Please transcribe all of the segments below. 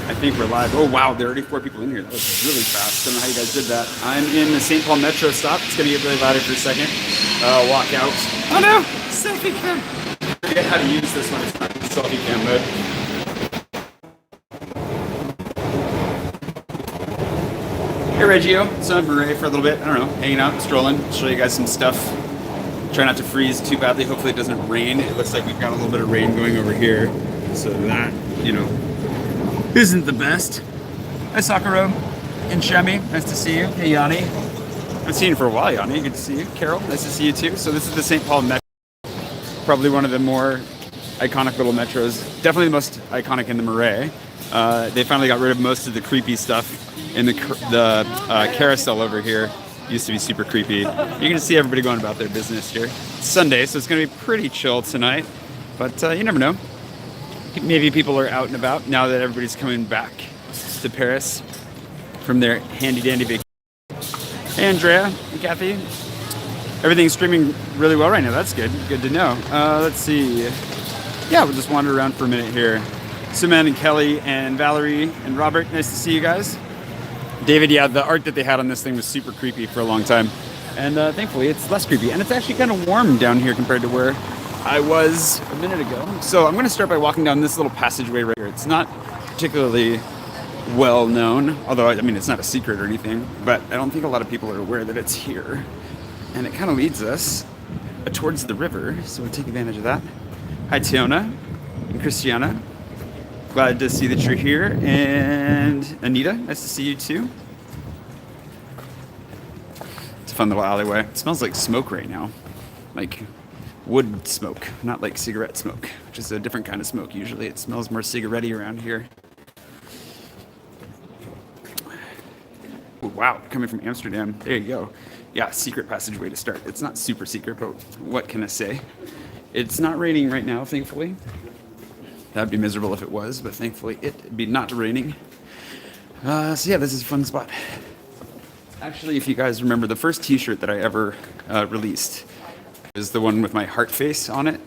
I think we're live. Oh wow, there are already 4 people in here. That was really fast. Don't know how you guys did that. I'm in the St. Paul Metro stop. It's gonna get really loud for a second. Walk out. Oh no! Selfie cam! I forget how to use this when it's not selfie cam mode. Hey Reggio, so I'm Marais for a little bit. I don't know, hanging out, strolling, show you guys some stuff. Try not to freeze too badly. Hopefully it doesn't rain. It looks like we've got a little bit of rain going over here. So that, you know, isn't the best. Hi Sakura and Shemi, nice to see you. Hey Yanni. I've seen you for a while, Yanni. Good to see you. Carol, nice to see you too. So this is the St. Paul Metro. Probably one of the more iconic little metros. Definitely the most iconic in the Marais. They finally got rid of most of the creepy stuff in the carousel over here. Used to be super creepy. You can see everybody going about their business here. It's Sunday, so it's going to be pretty chill tonight. But you never know. Maybe people are out and about now that everybody's coming back to Paris from their handy-dandy vacation. Hey, Andrea and Kathy. Everything's streaming really well right now. That's good. Good to know. Let's see. Yeah, we'll just wander around for a minute here. Suman and Kelly and Valerie and Robert, nice to see you guys. David, yeah, the art that they had on this thing was super creepy for a long time. And thankfully, it's less creepy. And it's actually kind of warm down here compared to where I was a minute ago. So I'm going to start by walking down this little passageway right here. It's not particularly well known, although, I mean, it's not a secret or anything. But I don't think a lot of people are aware that it's here. And it kind of leads us towards the river. So we'll take advantage of that. Hi, Tiona and Christiana. Glad to see that you're here. And Anita, nice to see you too. It's a fun little alleyway. It smells like smoke right now. Like wood smoke, not like cigarette smoke, which is a different kind of smoke usually. It smells more cigarette-y around here. Oh, wow, coming from Amsterdam. There you go. Yeah, secret passageway to start. It's not super secret, but what can I say? It's not raining right now, thankfully. That'd be miserable if it was, but thankfully it'd be not raining. So yeah, this is a fun spot. Actually, if you guys remember, the first t-shirt that I ever released is the one with my heart face on it.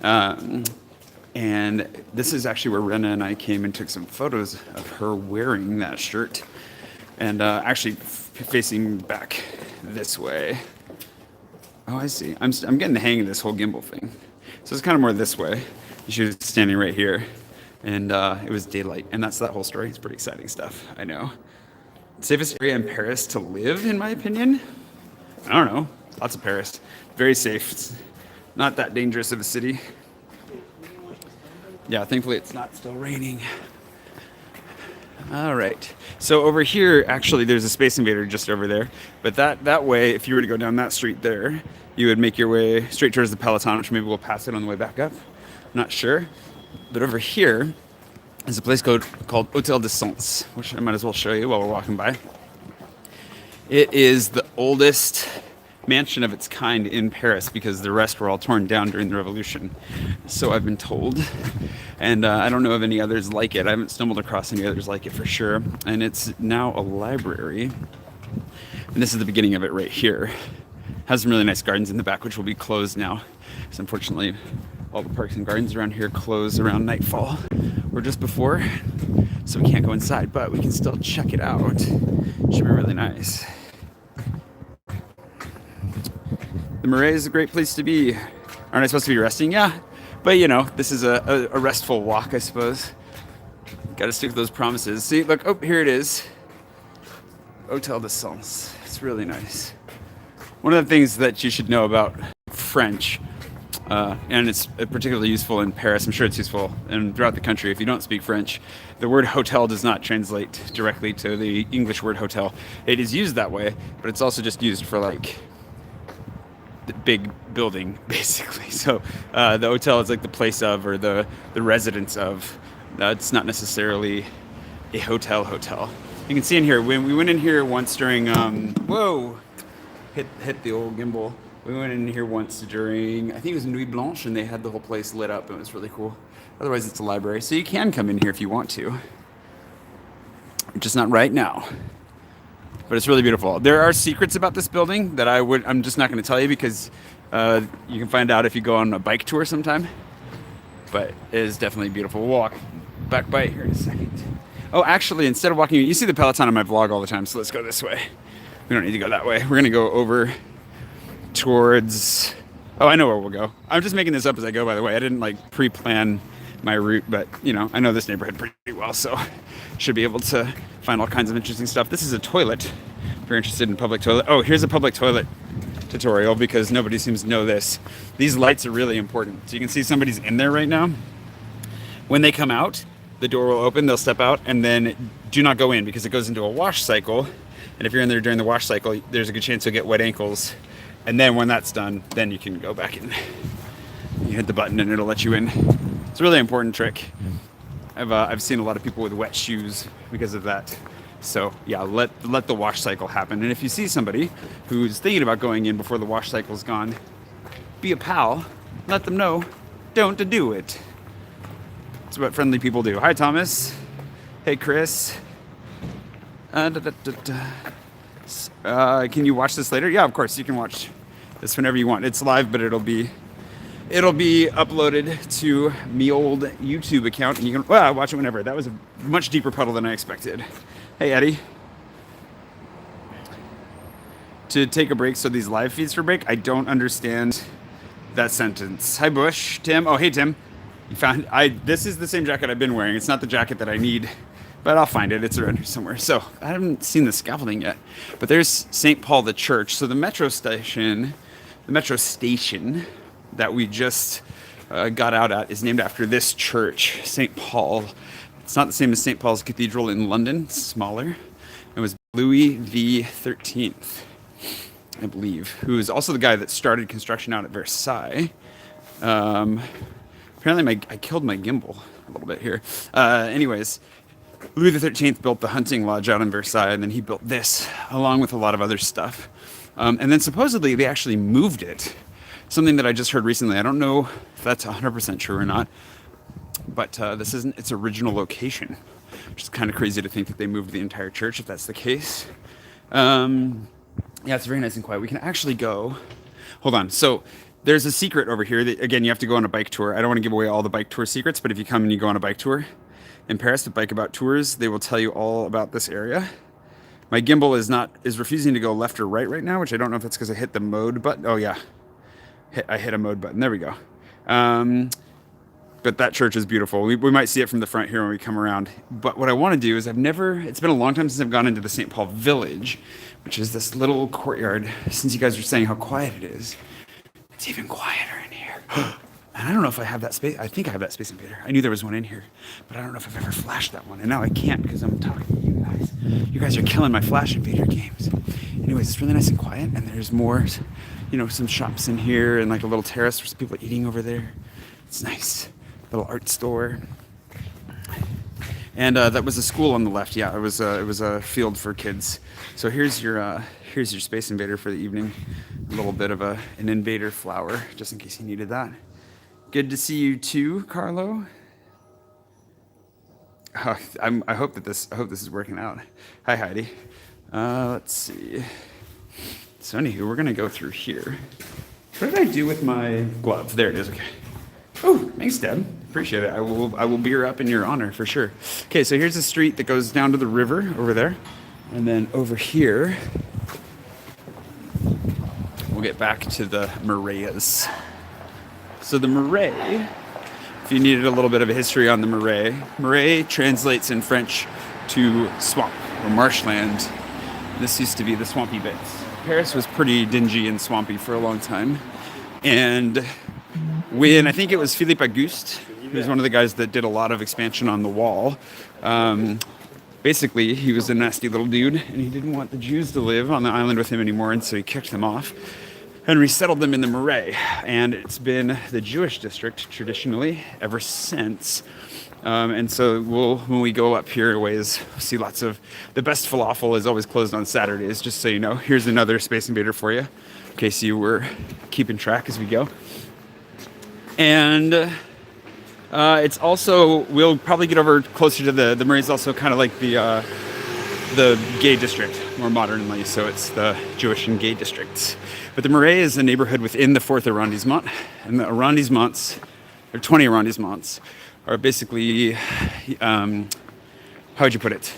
And this is actually where Rena and I came and took some photos of her wearing that shirt. And actually facing back this way. Oh, I see. I'm getting the hang of this whole gimbal thing. So it's kind of more this way. She was standing right here, and it was daylight, and that's that whole story. It's pretty exciting stuff, I know. Safest area in Paris to live, in my opinion? I don't know. Lots of Paris. Very safe. It's not that dangerous of a city. Yeah, thankfully it's not still raining. All right. So over here, actually, there's a Space Invader just over there. But that way, if you were to go down that street there, you would make your way straight towards the Peloton, which maybe we'll pass it on the way back up. Not sure, but over here is a place called Hôtel d'Essence, which I might as well show you while we're walking by. It is the oldest mansion of its kind in Paris because the rest were all torn down during the Revolution. So I've been told, and I don't know of any others like it. I haven't stumbled across any others like it for sure. And it's now a library, and this is the beginning of it right here. Has some really nice gardens in the back, which will be closed now. So unfortunately, all the parks and gardens around here close around nightfall or just before, so we can't go inside, but we can still check it out. Should be really nice. The Marais is a great place to be. Aren't I supposed to be resting? Yeah, but you know, this is a restful walk, I suppose. Got to stick with those promises. See, look, oh, here it is. Hôtel d'Essence. It's really nice. One of the things that you should know about French, and it's particularly useful in Paris, I'm sure it's useful and throughout the country if you don't speak French, the word hotel does not translate directly to the English word hotel. It is used that way, but it's also just used for like the big building, basically. So the hotel is like the place of, or the residence of. It's not necessarily a hotel. You can see in here, when we went in here once during, whoa, hit the old gimbal. We went in here once during, I think it was Nuit Blanche, and they had the whole place lit up, and it was really cool. Otherwise, it's a library, so you can come in here if you want to. Just not right now. But it's really beautiful. There are secrets about this building that I'm just not going to tell you because you can find out if you go on a bike tour sometime. But it is definitely beautiful. We'll walk back by it here in a second. Oh, actually, instead of walking, you see the Peloton on my vlog all the time, so let's go this way. We don't need to go that way. We're gonna go over towards, oh, I know where we'll go. I'm just making this up as I go, by the way. I didn't like pre-plan my route, but you know, I know this neighborhood pretty well, so should be able to find all kinds of interesting stuff. This is a toilet, if you're interested in public toilet. Oh, here's a public toilet tutorial because nobody seems to know this. These lights are really important. So you can see somebody's in there right now. When they come out, the door will open, they'll step out, and then do not go in because it goes into a wash cycle. And if you're in there during the wash cycle, there's a good chance you'll get wet ankles. And then when that's done, then you can go back in. You hit the button and it'll let you in. It's a really important trick. I've seen a lot of people with wet shoes because of that. So yeah, let the wash cycle happen. And if you see somebody who's thinking about going in before the wash cycle's gone, be a pal, let them know, don't do it. That's what friendly people do. Hi, Thomas. Hey, Chris. Can you watch this later? Yeah, of course, you can watch this whenever you want. It's live, but it'll be uploaded to me old YouTube account, and you can watch it whenever. That was a much deeper puddle than I expected. Hey, Eddie. To take a break, so these live feeds for break? I don't understand that sentence. Hi, Bush. Tim. Oh, hey, Tim. You found this is the same jacket I've been wearing. It's not the jacket that I need, but I'll find it. It's around here somewhere. So I haven't seen the scaffolding yet, but there's St. Paul the church. So the metro station that we just got out at is named after this church, St. Paul. It's not the same as St. Paul's Cathedral in London. It's smaller. It was Louis the 13th, I believe, who is also the guy that started construction out at Versailles. Apparently I killed my gimbal a little bit here. Anyways, Louis the 13th built the hunting lodge out in Versailles, and then he built this along with a lot of other stuff. And then supposedly they actually moved it. Something that I just heard recently. I don't know if that's 100% true or not, but this isn't its original location, which is kind of crazy to think that they moved the entire church if that's the case. Yeah, it's very nice and quiet. We can actually go. Hold on. So there's a secret over here that, again, you have to go on a bike tour. I don't want to give away all the bike tour secrets, but if you come and you go on a bike tour in Paris at Bike About Tours, they will tell you all about this area. My gimbal is refusing to go left or right now, which I don't know if it's because I hit the mode button. Oh yeah, I hit a mode button. There we go. But that church is beautiful. We might see it from the front here when we come around. But what I want to do is it's been a long time since I've gone into the St. Paul Village, which is this little courtyard. Since you guys are saying how quiet it is, it's even quieter in here. And I don't know if I have that space. I think I have that Space Invader. I knew there was one in here, but I don't know if I've ever flashed that one. And now I can't because I'm talking to you guys. You guys are killing my Flash Invader games. Anyways, it's really nice and quiet, and there's more, some shops in here and like a little terrace where some people are eating over there. It's nice. Little art store. And that was a school on the left. Yeah, it was a field for kids. So here's your Space Invader for the evening. A little bit of an invader flower, just in case you needed that. Good to see you too, Carlo. I hope this is working out. Hi, Heidi. Let's see. So anywho, we're gonna go through here. What did I do with my glove? There it is. Okay. Oh, thanks, Deb. Appreciate it. I will beer up in your honor for sure. Okay, so here's the street that goes down to the river over there, and then over here we'll get back to the Marais. So the Marais, if you needed a little bit of a history on the Marais translates in French to swamp or marshland. This used to be the swampy bits. Paris was pretty dingy and swampy for a long time. And when I think it was Philippe Auguste, who was one of the guys that did a lot of expansion on the wall, basically he was a nasty little dude and he didn't want the Jews to live on the island with him anymore, and so he kicked them off and resettled them in the Marais. And it's been the Jewish district traditionally ever since. And so when we go up here a ways, we'll see lots of, the best falafel is always closed on Saturdays, just so you know. Here's another Space Invader for you, in case you were keeping track as we go. And it's also, we'll probably get over closer to the Marais is also kind of like the gay district, more modernly, so it's the Jewish and gay districts. But the Marais is a neighborhood within the 4th arrondissement, and the arrondissements, or 20 arrondissements, are basically how would you put it?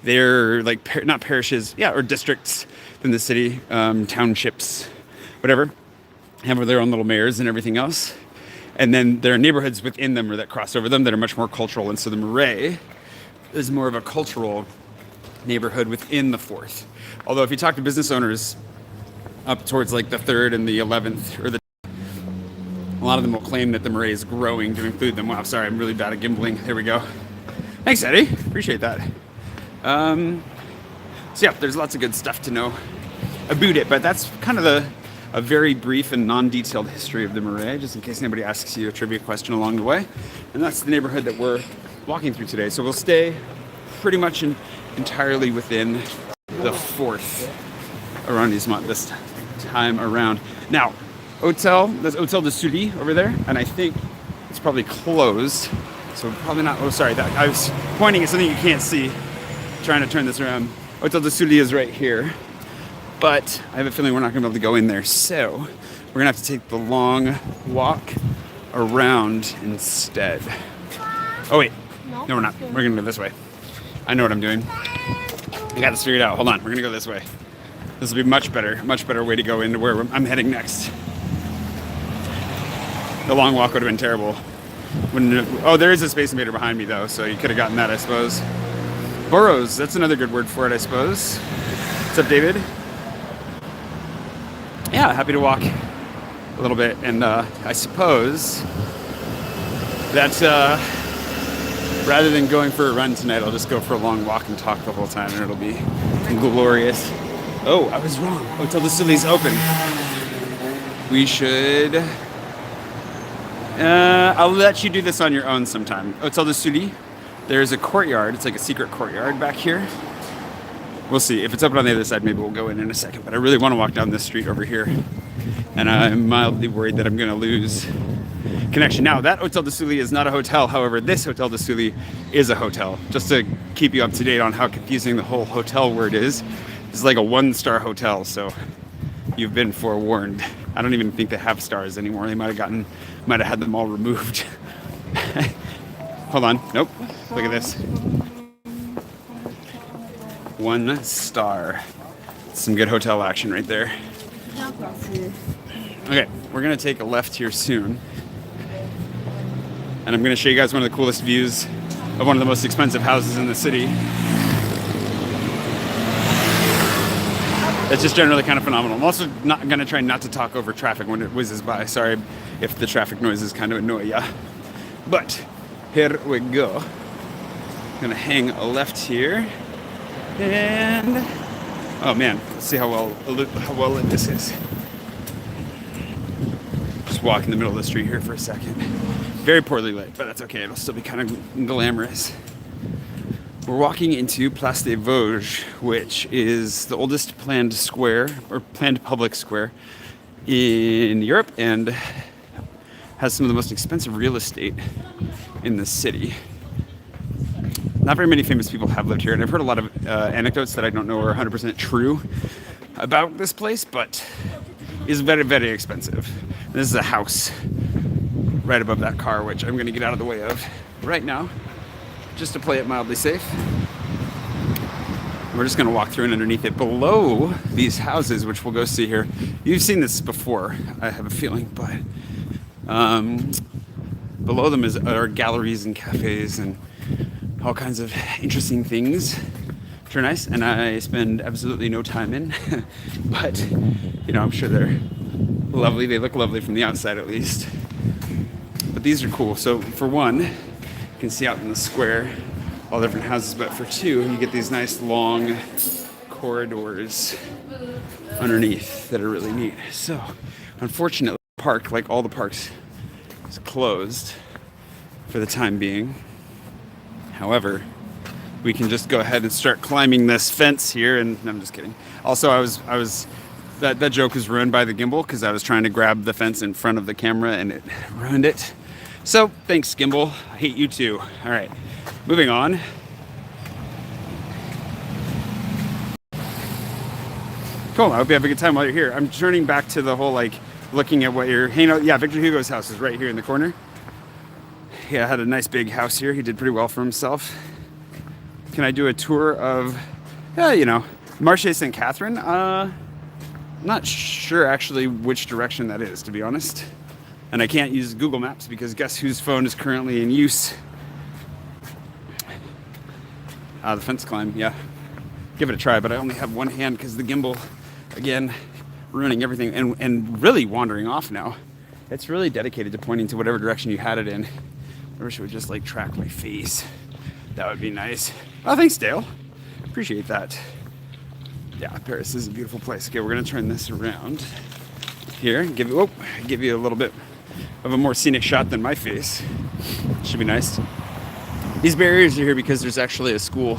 They're like not parishes, yeah, or districts in the city, townships, whatever, have their own little mayors and everything else. And then there are neighborhoods within them or that cross over them that are much more cultural. And so the Marais is more of a cultural neighborhood within the 4th. Although if you talk to business owners up towards like the 3rd and the 11th, or a lot of them will claim that the Marais is growing to include them. Wow, sorry, I'm really bad at gimbling. There we go. Thanks, Eddie. Appreciate that. So yeah, there's lots of good stuff to know about it, but that's kind of a very brief and non-detailed history of the Marais, just in case anybody asks you a trivia question along the way. And that's the neighborhood that we're walking through today. So we'll stay pretty much entirely within the 4th arrondissement this time around. Now, there's Hotel de Sully over there, and I think it's probably closed. So probably not, oh sorry, I was pointing at something you can't see, trying to turn this around. Hotel de Sully is right here, but I have a feeling we're not gonna be able to go in there. So we're gonna have to take the long walk around instead. Oh wait, no we're not, we're gonna go this way. I know what I'm doing. I got this figured out, hold on, we're gonna go this way. This will be much better way to go into where I'm heading next. The long walk would have been terrible. Oh, there is a Space Invader behind me though, so you could have gotten that, I suppose. Burrows, that's another good word for it, I suppose. What's up, David? Yeah, happy to walk a little bit, and I suppose that rather than going for a run tonight, I'll just go for a long walk and talk the whole time, and it'll be glorious. Oh, I was wrong. Hotel de Sully's open. We should... I'll let you do this on your own sometime. Hotel de Sully, there's a courtyard. It's like a secret courtyard back here. We'll see. If it's open on the other side, maybe we'll go in a second. But I really want to walk down this street over here. And I'm mildly worried that I'm going to lose connection. Now, that Hotel de Sully is not a hotel. However, this Hotel de Sully is a hotel. Just to keep you up to date on how confusing the whole hotel word is. It's like a 1-star hotel, so you've been forewarned. I don't even think they have stars anymore. They might have had them all removed. Hold on. Nope. Look at this. 1 star. Some good hotel action right there. Okay, we're gonna take a left here soon. And I'm gonna show you guys one of the coolest views of one of the most expensive houses in the city. It's just generally kind of phenomenal. I'm also not gonna try not to talk over traffic when it whizzes by. Sorry if the traffic noises kind of annoy ya. But here we go. I'm gonna hang a left here. And oh man, let's see how well lit this is. Just walk in the middle of the street here for a second. Very poorly lit, but that's okay. It'll still be kind of glamorous. We're walking into Place des Vosges, which is the oldest planned square, or planned public square in Europe, and has some of the most expensive real estate in the city. Not very many famous people have lived here, and I've heard a lot of anecdotes that I don't know are 100% true about this place, but is very, very expensive. This is a house right above that car, which I'm going to get out of the way of right now, just to play it mildly safe. We're just going to walk through and underneath it. Below these houses, which we'll go see here, you've seen this before, I have a feeling, but below them are galleries and cafes and all kinds of interesting things, which are nice, and I spend absolutely no time in. But, you know, I'm sure they're lovely. They look lovely from the outside, at least. But these are cool. So, for one, you can see out in the square all different houses, but for two, you get these nice long corridors underneath that are really neat. So, unfortunately, the park, like all the parks, is closed for the time being. However, we can just go ahead and start climbing this fence here, and no, I'm just kidding. Also, that joke was ruined by the gimbal because I was trying to grab the fence in front of the camera and it ruined it. So, thanks, gimbal. I hate you too. All right, moving on. Cool, I hope you have a good time while you're here. I'm turning back to the whole, like, looking at what you're hanging out. Yeah, Victor Hugo's house is right here in the corner. Yeah, had a nice big house here. He did pretty well for himself. Can I do a tour of, Marais St. Catherine? Not sure actually which direction that is, to be honest. And I can't use Google Maps because guess whose phone is currently in use? The fence climb, yeah. Give it a try, but I only have one hand because the gimbal, again, ruining everything and really wandering off now. It's really dedicated to pointing to whatever direction you had it in. I wish it would just like track my face. That would be nice. Oh, thanks, Dale. Appreciate that. Yeah, Paris is a beautiful place. Okay, we're gonna turn this around here. Give you a little bit of a more scenic shot than my face. Should be nice. These barriers are here because there's actually a school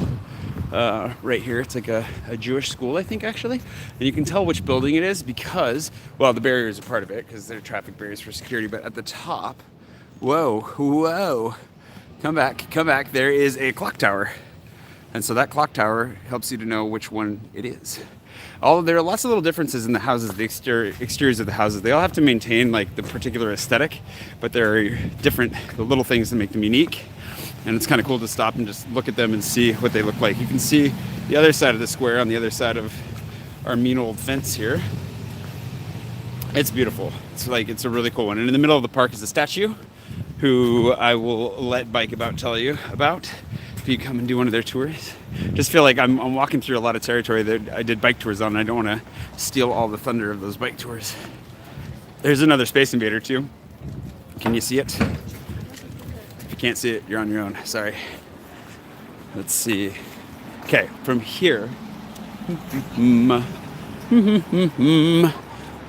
right here. It's like a Jewish school, I think, actually. And you can tell which building it is because, well, the barriers are part of it because they're traffic barriers for security. But at the top, whoa, come back. There is a clock tower. And so that clock tower helps you to know which one it is. There are lots of little differences in the houses, the exteriors of the houses. They all have to maintain like the particular aesthetic, but there are the little things that make them unique. And it's kind of cool to stop and just look at them and see what they look like. You can see the other side of the square on the other side of our mean old fence here. It's beautiful. It's a really cool one. And in the middle of the park is a statue who I will let Bike About tell you about if you come and do one of their tours. Just feel like I'm walking through a lot of territory that I did bike tours on, and I don't want to steal all the thunder of those bike tours. There's another Space Invader too. Can you see it? If you can't see it, you're on your own. Sorry. Let's see. Okay, from here, we're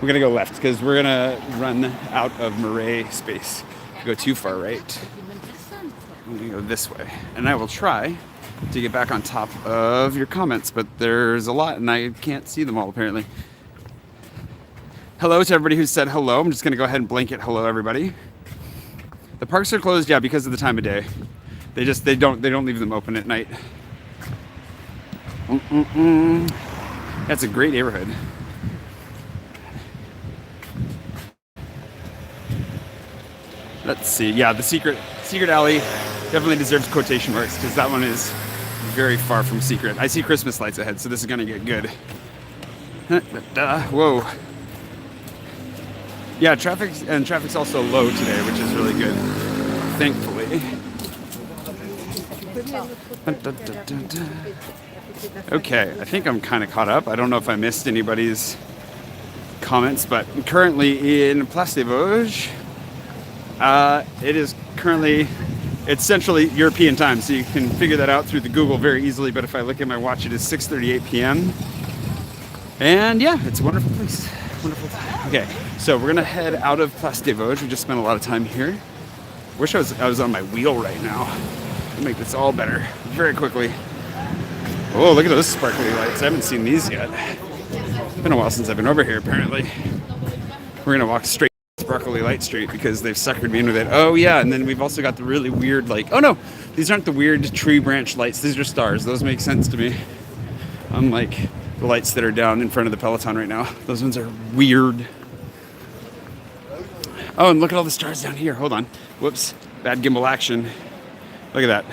gonna go left because we're gonna run out of Marais space. Go too far right. I'm gonna go this way, and I will try to get back on top of your comments, but there's a lot and I can't see them all apparently. Hello to everybody who said hello. I'm just gonna go ahead and blanket hello everybody. The parks are closed, yeah, because of the time of day. They don't leave them open at night. That's a great neighborhood. Let's see. Yeah, the secret alley definitely deserves quotation marks because that one is very far from secret. I see Christmas lights ahead, so this is gonna get good. Whoa. Yeah, traffic's also low today, which is really good, thankfully. Okay, I think I'm kind of caught up. I don't know if I missed anybody's comments, but I'm currently in Place des Vosges. It's Central European time, so you can figure that out through the Google very easily, but if I look at my watch, it is 6:38 p.m. And yeah, it's a wonderful place. Wonderful time. Okay, so we're gonna head out of Place des Vosges. We just spent a lot of time here. Wish I was on my wheel right now. I'll make this all better very quickly. Oh, look at those sparkly lights. I haven't seen these yet. It's been a while since I've been over here, apparently. We're gonna walk straight Sparkly Light Street because they've suckered me in with it. Oh yeah, and then we've also got the really weird, oh no, these aren't the weird tree branch lights. These are stars. Those make sense to me. Unlike the lights that are down in front of the Peloton right now. Those ones are weird. Oh, and look at all the stars down here. Hold on. Whoops. Bad gimbal action. Look at that.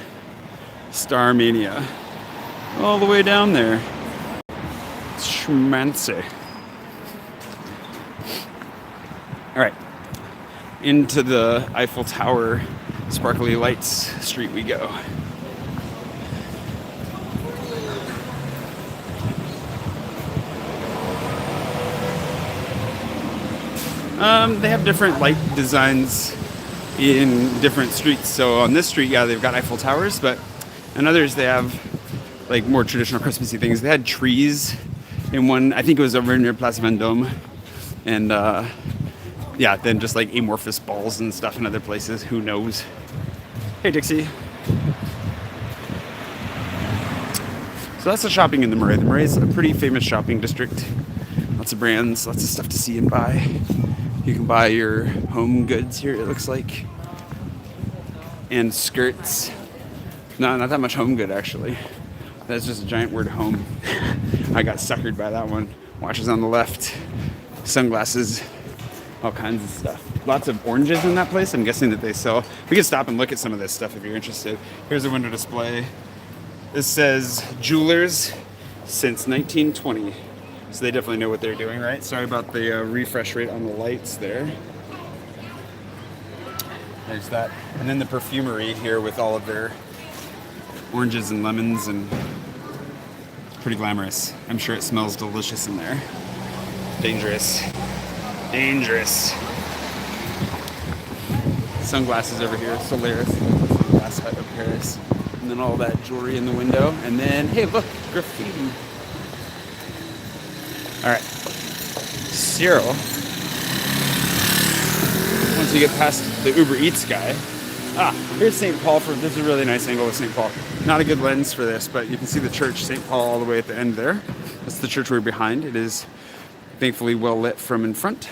Star Mania. All the way down there. Schmancy. All right. Into the Eiffel Tower Sparkly Lights Street we go. They have different light designs in different streets. So on this street, yeah, they've got Eiffel Towers, but in others they have like more traditional Christmassy things. They had trees in one, I think it was over near Place Vendôme, and yeah, then just like amorphous balls and stuff in other places. Who knows? Hey, Dixie. So that's the shopping in the Marais. The Marais is a pretty famous shopping district. Lots of brands, lots of stuff to see and buy. You can buy your home goods here, it looks like. And skirts. No, not that much home good, actually. That's just a giant word, home. I got suckered by that one. Watches on the left. Sunglasses. All kinds of stuff. Lots of oranges in that place. I'm guessing that they sell. We can stop and look at some of this stuff if you're interested. Here's a window display. This says jewelers since 1920. So they definitely know what they're doing, right? Sorry about the refresh rate on the lights there. There's that. And then the perfumery here with all of their oranges and lemons, and pretty glamorous. I'm sure it smells delicious in there. Dangerous. Dangerous. Sunglasses over here. Solaris. Sunglass hut of Paris. And then all that jewelry in the window. And then, hey, look, graffiti. All right. Cyril. Once you get past the Uber Eats guy. Here's St. Paul. This is a really nice angle with St. Paul. Not a good lens for this, but you can see the church, St. Paul, all the way at the end there. That's the church we're behind. It is thankfully well lit from in front.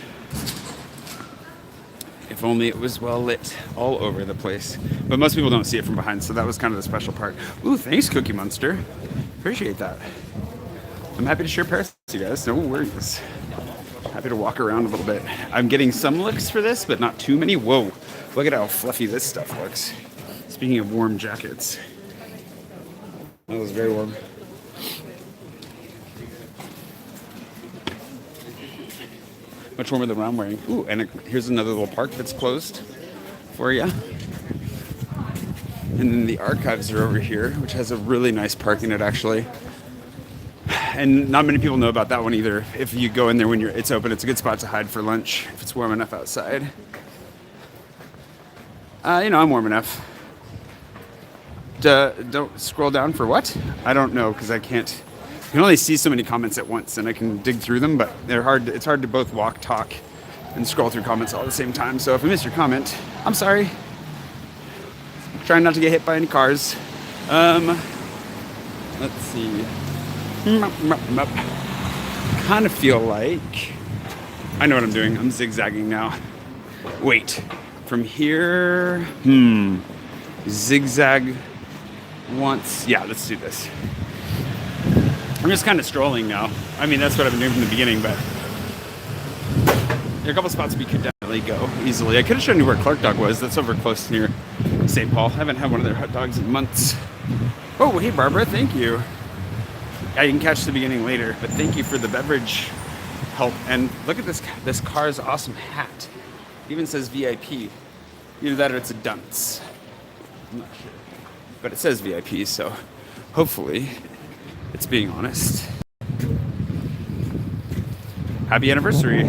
If only it was well lit all over the place. But most people don't see it from behind, so that was kind of the special part. Ooh, thanks, Cookie Monster. Appreciate that. I'm happy to share Paris with you guys. No worries. Happy to walk around a little bit. I'm getting some looks for this, but not too many. Whoa, look at how fluffy this stuff looks. Speaking of warm jackets. That was very warm. Much warmer than what I'm wearing. Ooh, and here's another little park that's closed for you. And then the archives are over here, which has a really nice park in it, actually. And not many people know about that one either. If you go in there when it's open, it's a good spot to hide for lunch if it's warm enough outside. I'm warm enough. Don't scroll down for what? I don't know, because I can't. You can only see so many comments at once, and I can dig through them, but they're hard. It's hard to both walk, talk, and scroll through comments all at the same time. So if I missed your comment, I'm sorry. Trying not to get hit by any cars. Let's see. Kind of feel like I know what I'm doing. I'm zigzagging now. Wait, from here, zigzag once. Yeah, let's do this. I'm just kind of strolling now. I mean, that's what I've been doing from the beginning, but there are a couple spots we could definitely go easily. I could have shown you where Clark Dog was. That's over close near St. Paul. I haven't had one of their hot dogs in months. Oh, hey, Barbara, thank you. Yeah, you can catch the beginning later, but thank you for the beverage help. And look at this car's awesome hat. It even says VIP. Either that or it's a dunce. I'm not sure. But it says VIP, so hopefully it's being honest. Happy anniversary.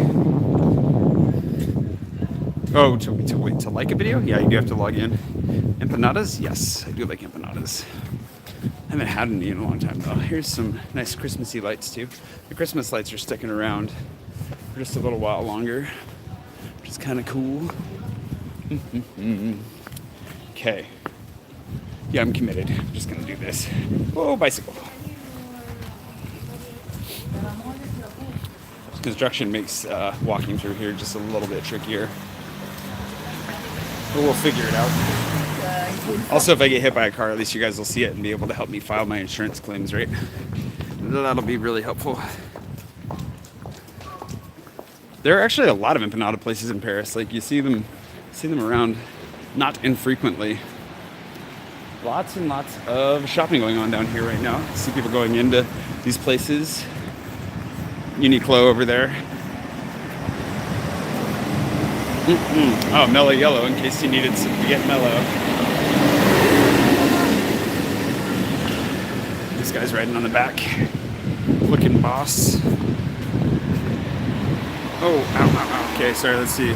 Oh, to like a video? Yeah, you do have to log in. Empanadas? Yes, I do like empanadas. I haven't had any in a long time though. Here's some nice Christmassy lights too. The Christmas lights are sticking around for just a little while longer, which is kind of cool. Okay. Yeah, I'm committed. I'm just gonna do this. Whoa, bicycle. Construction makes walking through here just a little bit trickier. But we'll figure it out. Also, if I get hit by a car, at least you guys will see it and be able to help me file my insurance claims, right? That'll be really helpful. There are actually a lot of empanada places in Paris. Like, you see them around not infrequently. Lots and lots of shopping going on down here right now. I see people going into these places. Uniqlo over there. Oh, mellow yellow, in case you needed to get mellow. This guy's riding on the back. Looking boss. Oh, ow. Okay, sorry, let's see.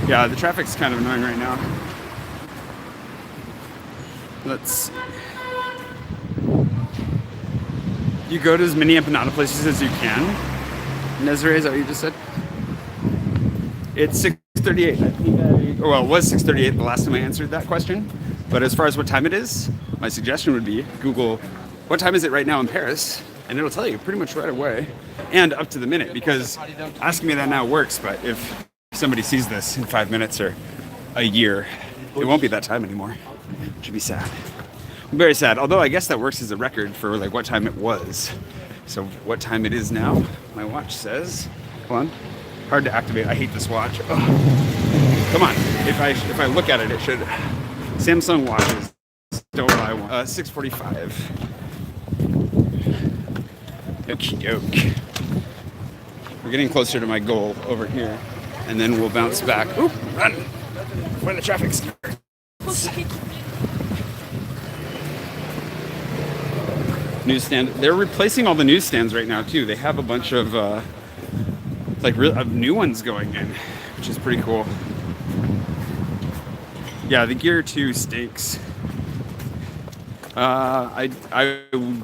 Yeah, the traffic's kind of annoying right now. Let's see. You go to as many empanada places as you can. Nezare, is that what you just said? It's 6:38. Well, it was 6:38 the last time I answered that question. But as far as what time it is, my suggestion would be Google, what time is it right now in Paris? And it'll tell you pretty much right away and up to the minute, because asking me that now works, but if somebody sees this in 5 minutes or a year, it won't be that time anymore, which would be sad. Very sad, although I guess that works as a record for like what time it was. So what time it is now, my watch says, hold on, hard to activate, I hate this watch. Ugh. Come on, if I look at it, it should, Samsung watches, don't buy one. 6:45. Okie doke. We're getting closer to my goal over here, and then we'll bounce back. Oop, run! Before the traffic starts. Newsstand. They're replacing all the newsstands right now too. They have a bunch of new ones going in, which is pretty cool. Yeah, the Gear 2 stinks. I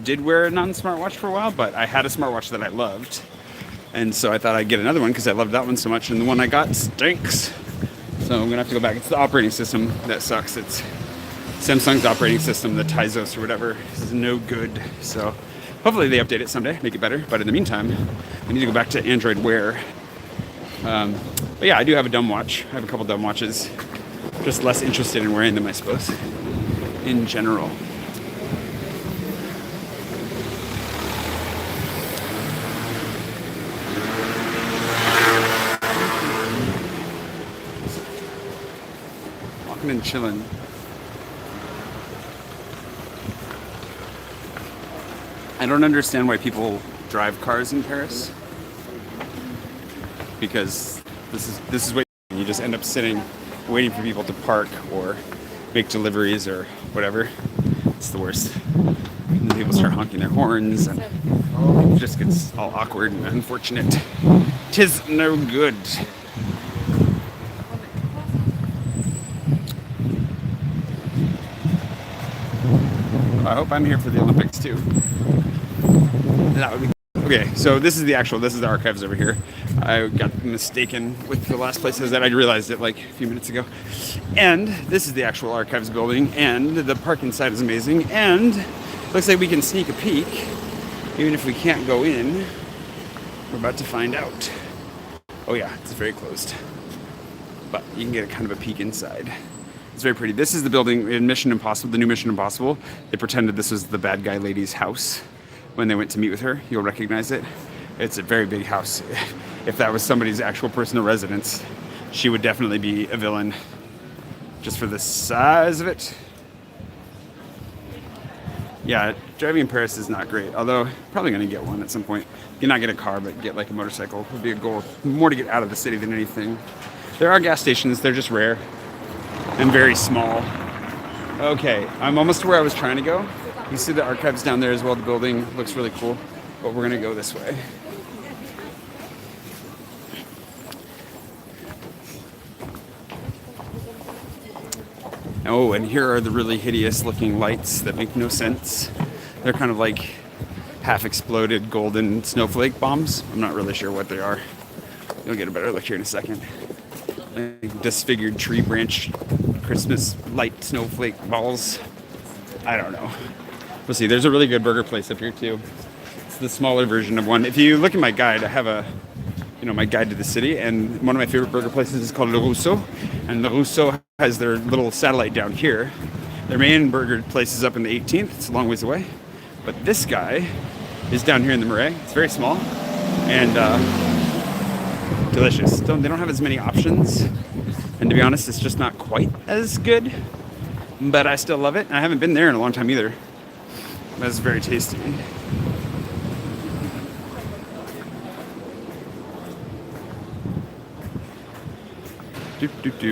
did wear a non-smartwatch for a while, but I had a smartwatch that I loved, and so I thought I'd get another one because I loved that one so much, and the one I got stinks. So I'm gonna have to go back. It's the operating system that sucks. It's Samsung's operating system, the Tizos or whatever, is no good. So hopefully they update it someday, make it better. But in the meantime, I need to go back to Android Wear. But yeah, I do have a dumb watch. I have a couple dumb watches. Just less interested in wearing them, I suppose, in general. Walking and chilling. I don't understand why people drive cars in Paris, because this is what you just end up sitting, waiting for people to park or make deliveries or whatever. It's the worst. And then people start honking their horns, and it just gets all awkward and unfortunate. 'Tis no good. I hope I'm here for the Olympics too. That would be okay. So this is the archives over here. I got mistaken with the last place I was at. I realized it like a few minutes ago. And this is the actual archives building, and the park inside is amazing, and looks like we can sneak a peek even if we can't go in. We're about to find out. Oh yeah, it's very closed, but you can get a kind of a peek inside. It's very pretty. This is the building in Mission Impossible, the new Mission Impossible. They pretended this was the bad guy lady's house when they went to meet with her. You'll recognize it. It's a very big house. If that was somebody's actual personal residence, she would definitely be a villain, just for the size of it. Yeah, driving in Paris is not great, although probably going to get one at some point. You not get a car, but get like a motorcycle would be a goal. More to get out of the city than anything. There are gas stations, they're just rare and very small. Okay, I'm almost to where I was trying to go. You see the archives down there as well. The building looks really cool, but we're gonna go this way. Oh, and here are the really hideous looking lights that make no sense. They're kind of like half exploded golden snowflake bombs. I'm not really sure what they are. You'll get a better look here in a second. Like disfigured tree branch Christmas light snowflake balls. I don't know. We'll see. There's a really good burger place up here too. It's the smaller version of one. If you look at my guide, I have my guide to the city, and one of my favorite burger places is called Le Rousseau, and Le Rousseau has their little satellite down here. Their main burger place is up in the 18th. It's a long ways away, but this guy is down here in the Marais. It's very small and delicious. They don't have as many options, and to be honest, it's just not quite as good, but I still love it. I haven't been there in a long time either. That's very tasty.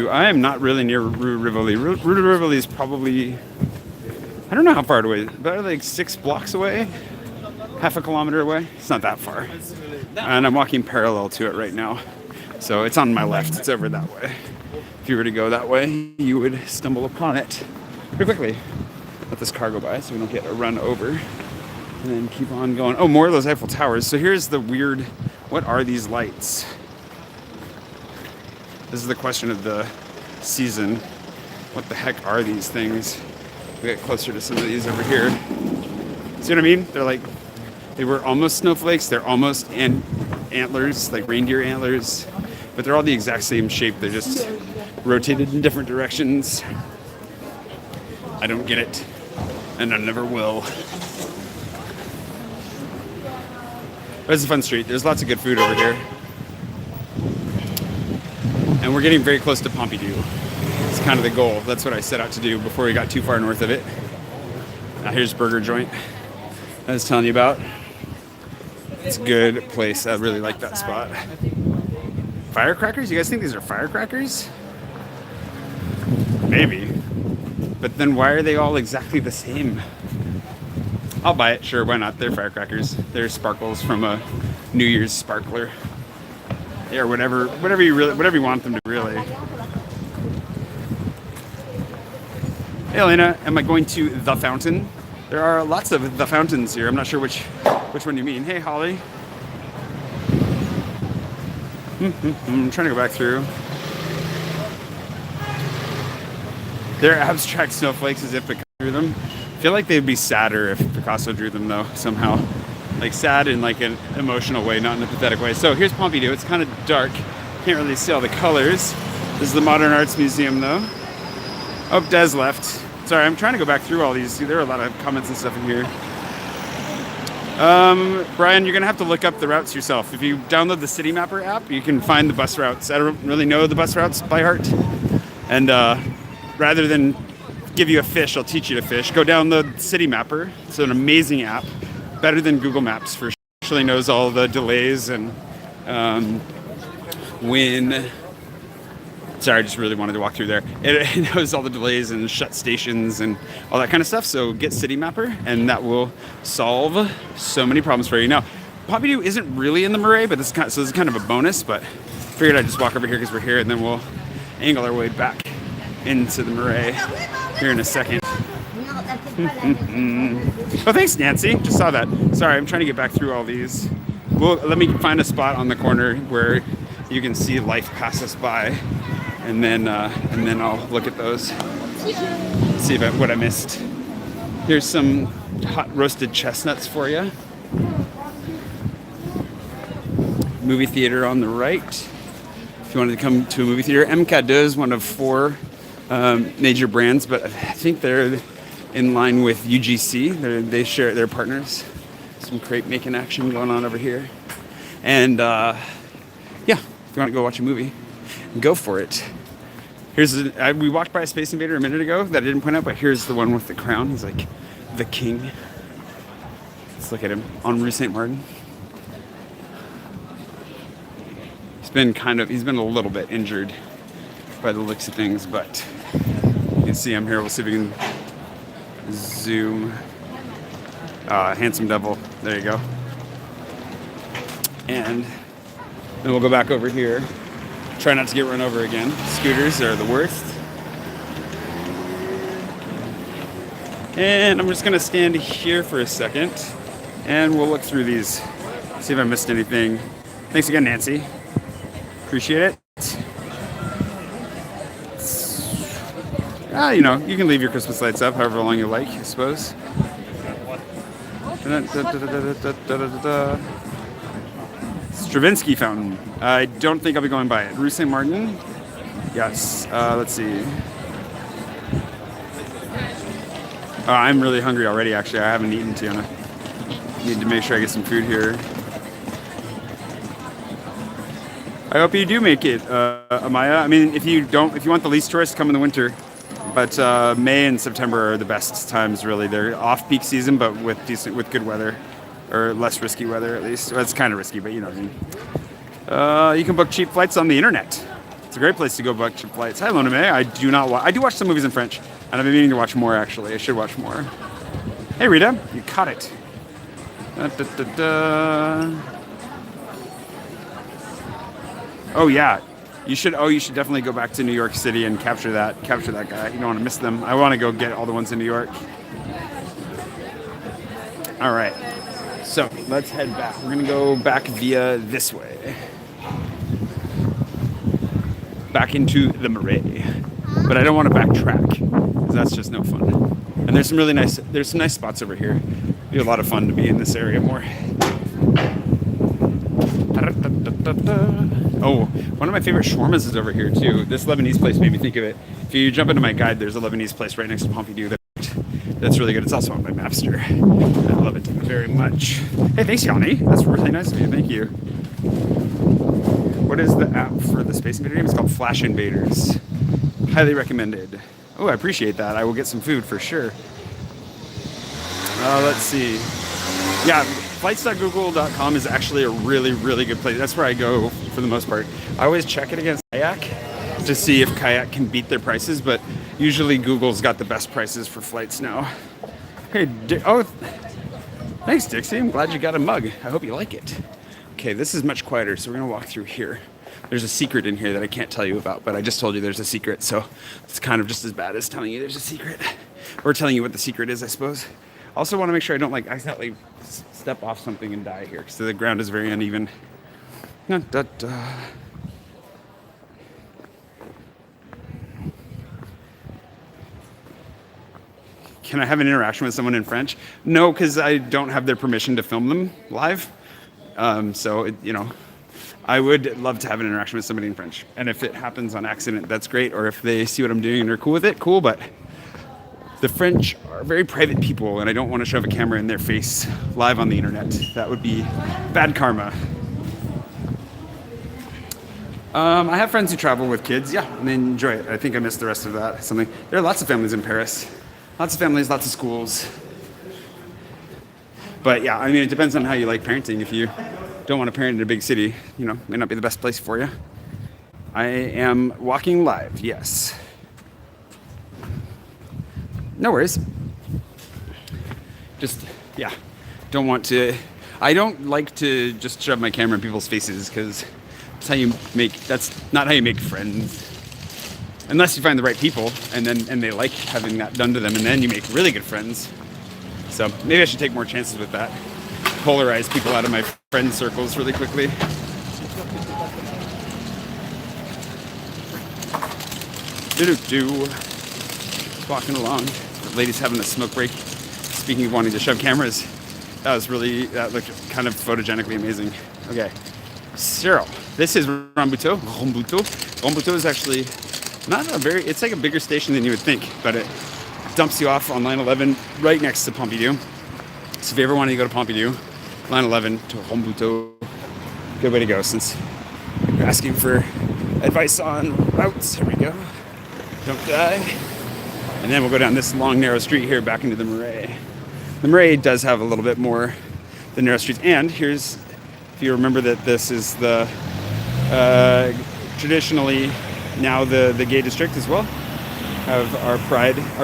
I am not really near Rue Rivoli. Rue Rivoli is probably, I don't know how far away, about like 6 blocks away, half a kilometer away. It's not that far. And I'm walking parallel to it right now. So it's on my left, it's over that way. If you were to go that way, you would stumble upon it pretty quickly. Let this car go by so we don't get a run over. And then keep on going. Oh, more of those Eiffel Towers. So here's the weird, what are these lights? This is the question of the season. What the heck are these things? We get closer to some of these over here. See what I mean? They were almost snowflakes. They're almost antlers, like reindeer antlers, but they're all the exact same shape. They're just rotated in different directions. I don't get it, and I never will. But it's a fun street. There's lots of good food over here. And we're getting very close to Pompidou. It's kind of the goal. That's what I set out to do before we got too far north of it. Now here's Burger Joint I was telling you about. It's a good place. I really like that spot. Firecrackers? You guys think these are firecrackers? Maybe. But then why are they all exactly the same? I'll buy it. Sure, why not? They're firecrackers. They're sparkles from a New Year's sparkler. Yeah, or whatever you want them to really. Hey Elena, am I going to the fountain? There are lots of the fountains here. I'm not sure which one you mean. Hey Holly. I'm trying to go back through. They're abstract snowflakes as if Picasso drew them. I feel like they'd be sadder if Picasso drew them though, somehow. Like sad in like an emotional way, not in a pathetic way. So here's Pompidou. It's kind of dark. Can't really see all the colors. This is the Modern Arts Museum though. Oh, Des left. Sorry, I'm trying to go back through all these. There are a lot of comments and stuff in here. Brian, you're gonna have to look up the routes yourself. If you download the City Mapper app, you can find the bus routes. I don't really know the bus routes by heart. And rather than give you a fish, I'll teach you to fish. Go download City Mapper. It's an amazing app. Better than Google Maps for sure. It actually knows all the delays and when. Sorry, I just really wanted to walk through there. It knows all the delays and shut stations and all that kind of stuff. So get City Mapper, and that will solve so many problems for you. Now, Pompidou isn't really in the Marais, but this is kind of a bonus. But figured I'd just walk over here because we're here, and then we'll angle our way back into the Marais here in a second. Oh, thanks, Nancy. Just saw that. Sorry, I'm trying to get back through all these. Well, let me find a spot on the corner where you can see life pass us by. And then I'll look at those, see what I missed. Here's some hot roasted chestnuts for you. Movie theater on the right. If you wanted to come to a movie theater, MK2 is one of 4 major brands, but I think they're in line with UGC. They share, they're partners. Some crepe making action going on over here. And yeah, if you want to go watch a movie, go for it. We walked by a Space Invader a minute ago that I didn't point out, but here's the one with the crown. He's like the king. Let's look at him on Rue St. Martin. He's been a little bit injured by the looks of things, but you can see him here. We'll see if we can zoom. Handsome devil. There you go. And then we'll go back over here. Try not to get run over again. Scooters are the worst. And I'm just gonna stand here for a second and we'll look through these, see if I missed anything. Thanks again, Nancy. Appreciate it. You know, you can leave your Christmas lights up however long you like, I suppose. Stravinsky Fountain. I don't think I'll be going by it. Rue St. Martin. Yes. Let's see. I'm really hungry already, actually. I haven't eaten, Tiana. Need to make sure I get some food here. I hope you do make it, Amaya. I mean, if you want the least tourists, come in the winter. But May and September are the best times, really. They're off-peak season, but with good weather. Or less risky weather, at least. Well, it's kind of risky, but you know what I mean. You can book cheap flights on the internet. It's a great place to go book cheap flights. Hi, Lona May. I do watch some movies in French, and I've been meaning to watch more, actually. I should watch more. Hey, Rita. You caught it. Oh, yeah. You should definitely go back to New York City and capture that guy. You don't want to miss them. I want to go get all the ones in New York. All right. So let's head back. We're gonna go back via this way. Back into the Marais. But I don't want to backtrack, because that's just no fun. And there's some nice spots over here. It'd be a lot of fun to be in this area more. Oh, one of my favorite shawarmas is over here too. This Lebanese place made me think of it. If you jump into my guide, there's a Lebanese place right next to Pompidou that's really good. It's also on my Mapster. I love it very much. Hey, thanks, Yanni. That's really nice of you. Thank you. What is the app for the Space Invader game? It's called Flash Invaders. Highly recommended. Oh, I appreciate that. I will get some food for sure. Let's see. Yeah, Flights.google.com is actually a really, really good place. That's where I go for the most part. I always check it against Kayak to see if Kayak can beat their prices, but usually Google's got the best prices for flights now. Hey, oh, thanks, Dixie. I'm glad you got a mug. I hope you like it. Okay, this is much quieter, so we're gonna walk through here. There's a secret in here that I can't tell you about, but I just told you there's a secret, so it's kind of just as bad as telling you there's a secret. Or telling you what the secret is, I suppose. Also want to make sure I don't like accidentally step off something and die here, because the ground is very uneven. Can I have an interaction with someone in French? No, because I don't have their permission to film them live. I would love to have an interaction with somebody in French. And if it happens on accident, that's great. Or if they see what I'm doing and they're cool with it, cool. But the French are very private people, and I don't want to shove a camera in their face live on the internet. That would be bad karma. I have friends who travel with kids, yeah, and they enjoy it. I think I missed the rest of that. There are lots of families in Paris. Lots of families, lots of schools. But yeah, I mean, it depends on how you like parenting. If you don't want to parent in a big city, may not be the best place for you. I am walking live, yes. No worries. Just, yeah, I don't like to just shove my camera in people's faces, because that's not how you make friends. Unless you find the right people, and they like having that done to them, and then you make really good friends. So maybe I should take more chances with that. Polarize people out of my friend circles really quickly. Walking along. The lady's having a smoke break. Speaking of wanting to shove cameras, that looked kind of photogenically amazing. Okay, Cyril. This is Rambuteau. Rambuteau is actually it's like a bigger station than you would think, but it dumps you off on line 11 right next to Pompidou. So if you ever want to go to Pompidou, line 11 to Rambuteau, good way to go, since you're asking for advice on routes. Here we go. Don't die. And then we'll go down this long, narrow street here back into the Marais. The Marais does have a little bit more than narrow streets. And here's, if you remember that this is the traditionally now the gay district as well. Have our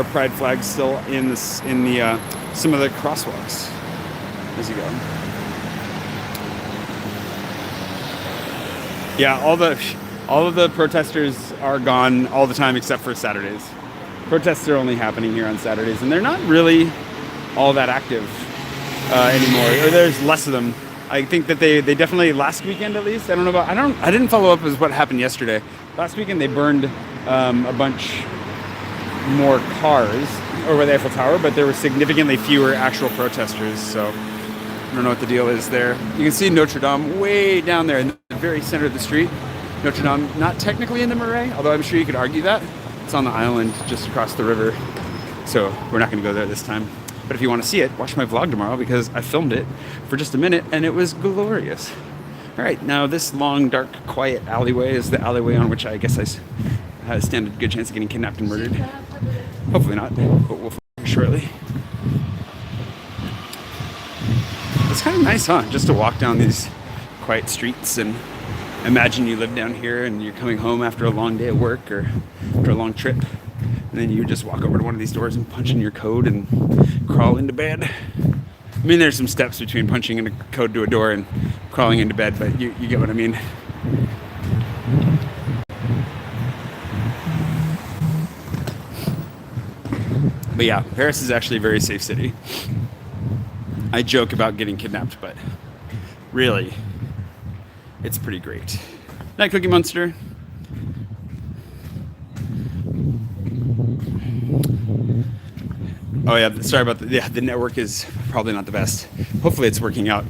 pride flag still in the some of the crosswalks as you go. Yeah, all of the protesters are gone all the time except for Saturdays. Protests are only happening here on Saturdays, and they're not really all that active anymore. Or there's less of them. I think that they definitely, last weekend at least, I didn't follow up with what happened yesterday. Last weekend they burned a bunch more cars over the Eiffel Tower, but there were significantly fewer actual protesters, so I don't know what the deal is there. You can see Notre Dame way down there in the very center of the street. Notre Dame, not technically in the Marais, although I'm sure you could argue that. It's on the island just across the river, so we're not going to go there this time. But if you want to see it, watch my vlog tomorrow, because I filmed it for just a minute and it was glorious. All right, now this long, dark, quiet alleyway is the alleyway on which I guess I stand a good chance of getting kidnapped and murdered. Hopefully not, but we'll find shortly. It's kind of nice, huh? Just to walk down these quiet streets and imagine you live down here and you're coming home after a long day at work or after a long trip. And then you just walk over to one of these doors and punch in your code and crawl into bed. I mean, there's some steps between punching in a code to a door and crawling into bed, but you get what I mean. But yeah, Paris is actually a very safe city. I joke about getting kidnapped, but really, it's pretty great. Night, Cookie Monster. Oh yeah, sorry about the network is probably not the best. Hopefully it's working out.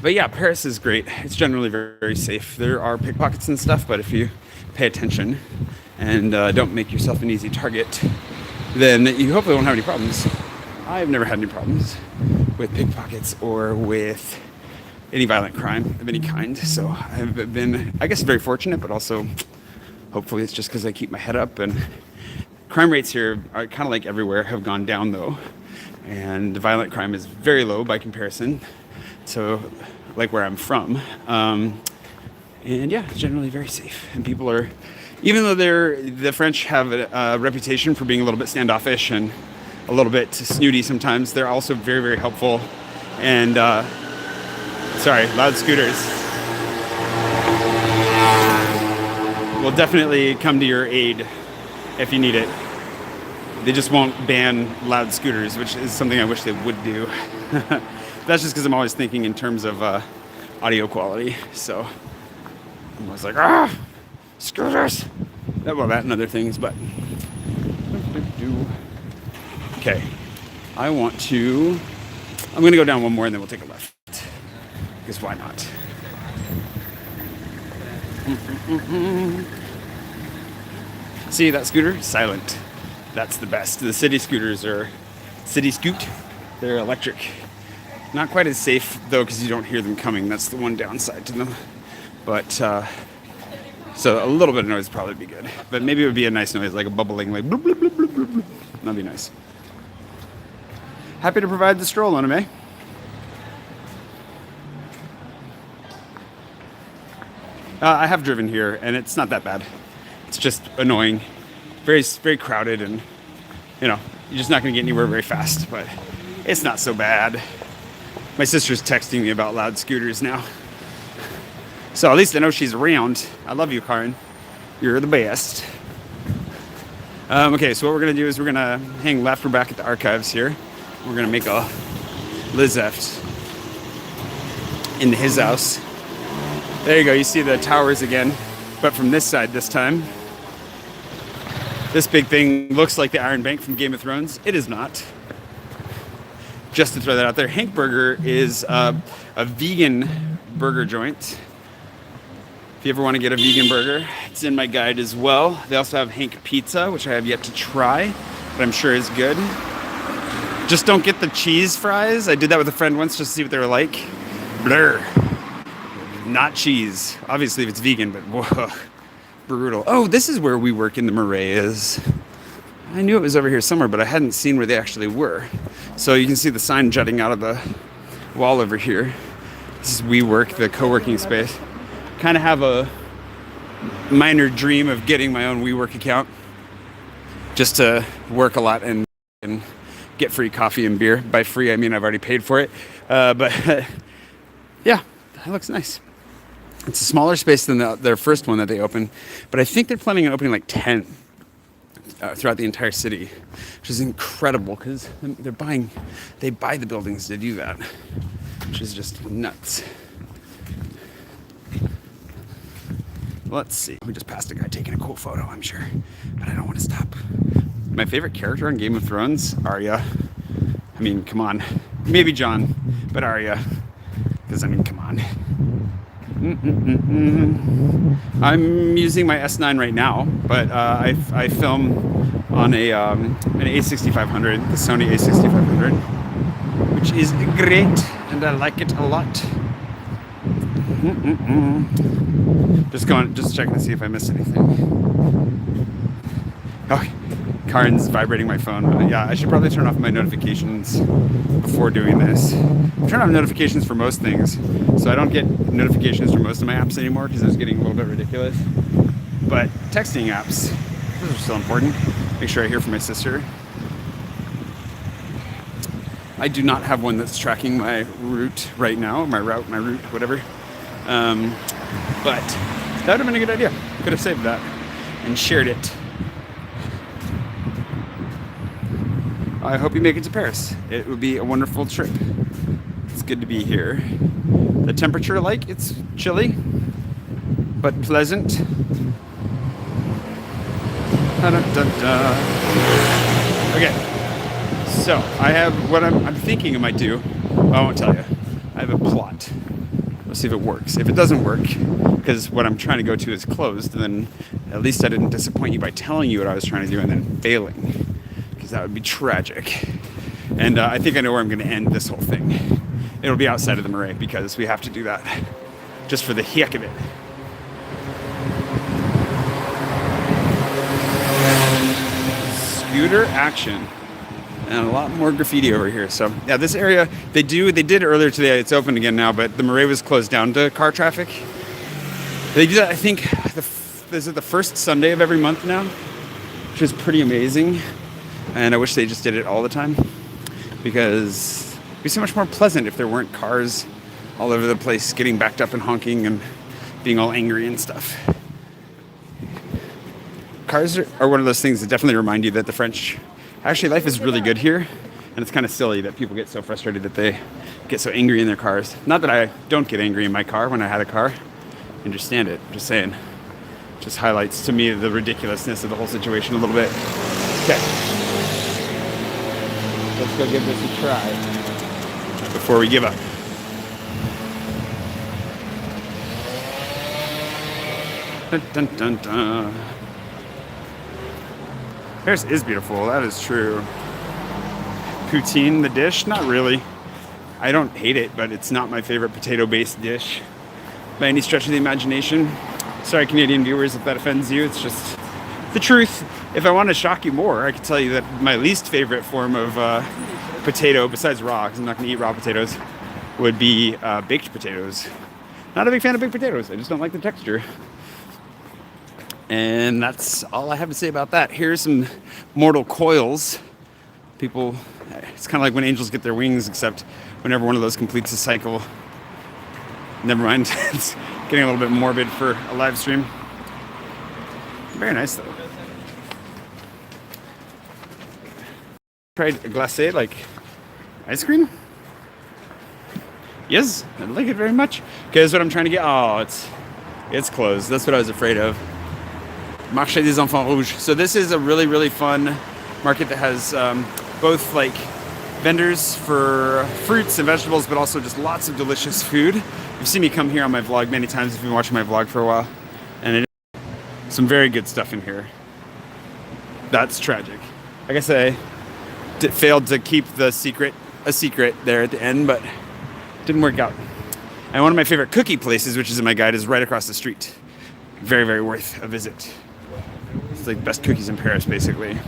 But yeah, Paris is great. It's generally very, very safe. There are pickpockets and stuff, but if you pay attention and don't make yourself an easy target, then you hopefully won't have any problems. I've never had any problems with pickpockets or with any violent crime of any kind. So I've been, I guess, very fortunate, but also hopefully it's just because I keep my head up. And crime rates here are kind of like everywhere have gone down though. and the violent crime is very low by comparison. So, like where I'm from, and yeah, it's generally very safe. And people are, even though the French have a reputation for being a little bit standoffish and a little bit snooty sometimes, they're also very, very helpful. And sorry, loud scooters will definitely come to your aid if you need it. They just won't ban loud scooters, which is something I wish they would do. That's just because I'm always thinking in terms of audio quality. So I'm always like, scooters. Well, that and other things, but. Okay. I'm going to go down one more and then we'll take a left. Because why not? See that scooter? Silent. That's the best. The city scooters are city scoot. They're electric. Not quite as safe though, because you don't hear them coming. That's the one downside to them. But so a little bit of noise would probably be good. But maybe it would be a nice noise, like a bubbling, like bloop, bloop, bloop, bloop, bloop, bloop. That'd be nice. Happy to provide the stroll on him, eh? I have driven here, and it's not that bad. It's just annoying. Very, very crowded, and, you know, you're just not going to get anywhere very fast, but it's not so bad. My sister's texting me about loud scooters now. So at least I know she's around. I love you, Karen. You're the best. Okay, so what we're going to do is we're going to hang left. We're back at the archives here. We're going to make a left into his house. There you go. You see the towers again, but from this side this time. This big thing looks like the Iron Bank from Game of Thrones. It is not. Just to throw that out there, Hank Burger is a vegan burger joint. If you ever want to get a vegan burger, it's in my guide as well. They also have Hank Pizza, which I have yet to try, but I'm sure is good. Just don't get the cheese fries. I did that with a friend once just to see what they were like. Blur. Not cheese. Obviously, if it's vegan, but whoa, brutal. Oh, this is where we work in the Marais. I knew it was over here somewhere, but I hadn't seen where they actually were. So you can see the sign jutting out of the wall over here. This is WeWork, the co-working space. Kind of have a minor dream of getting my own WeWork account just to work a lot and get free coffee and beer. By free, I mean I've already paid for it. But yeah, that looks nice. It's a smaller space than their first one that they opened, but I think they're planning on opening like 10 throughout the entire city, which is incredible because they buy the buildings to do that, which is just nuts. Let's see. We just passed a guy taking a cool photo, I'm sure, but I don't want to stop. My favorite character on Game of Thrones, Arya. I mean, come on. Maybe Jon, but Arya. Because, I mean, come on. I'm using my S9 right now, but I film on an A6500, the Sony A6500, which is great, and I like it a lot. Just checking to see if I missed anything. Oh, Karen's vibrating my phone. Yeah, I should probably turn off my notifications before doing this. I turn off notifications for most things, so I don't get notifications for most of my apps anymore because it's getting a little bit ridiculous. But texting apps, those are still important. Make sure I hear from my sister. I do not have one that's tracking my route right now, my route, whatever. But that would have been a good idea. Could have saved that and shared it. I hope you make it to Paris. It would be a wonderful trip. It's good to be here. The temperature, it's chilly, but pleasant. Okay, so I have what I'm thinking I might do. Well, I won't tell you. I have a plot. Let's see if it works. If it doesn't work, because what I'm trying to go to is closed, then at least I didn't disappoint you by telling you what I was trying to do and then failing. That would be tragic. And I think I know where I'm going to end this whole thing. It'll be outside of the Marais because we have to do that just for the heck of it. Scooter action. And a lot more graffiti over here. So yeah, this area, they did earlier today, it's open again now, but the Marais was closed down to car traffic. They do that, I think, this is the first Sunday of every month now, which is pretty amazing. And I wish they just did it all the time, because it'd be so much more pleasant if there weren't cars all over the place getting backed up and honking and being all angry and stuff. Cars are one of those things that definitely remind you that the French, actually life is really good here, and it's kind of silly that people get so frustrated that they get so angry in their cars. Not that I don't get angry in my car when I had a car. I understand it. I'm just saying. Just highlights to me the ridiculousness of the whole situation a little bit. Okay. Let's go give this a try before we give up. Dun, dun, dun, dun. Paris is beautiful, that is true. Poutine, the dish? Not really. I don't hate it, but it's not my favorite potato-based dish by any stretch of the imagination. Sorry, Canadian viewers, if that offends you. It's just the truth. If I want to shock you more, I can tell you that my least favorite form of potato, besides raw, because I'm not going to eat raw potatoes, would be baked potatoes. Not a big fan of baked potatoes. I just don't like the texture. And that's all I have to say about that. Here's some mortal coils. People, it's kind of like when angels get their wings, except whenever one of those completes a cycle. Never mind, it's getting a little bit morbid for a live stream. Very nice though. Tried a glacé, like ice cream? Yes, I like it very much. Okay, that's what I'm trying to get. Oh, it's closed. That's what I was afraid of. Marché des Enfants Rouges. So this is a really, really fun market that has both like vendors for fruits and vegetables, but also just lots of delicious food. You've seen me come here on my vlog many times if you've been watching my vlog for a while. And it is some very good stuff in here. That's tragic. Like I say, failed to keep the secret a secret there at the end, but didn't work out. And one of my favorite cookie places, which is in my guide, is right across the street. Very, very worth a visit. It's like best cookies in Paris, basically.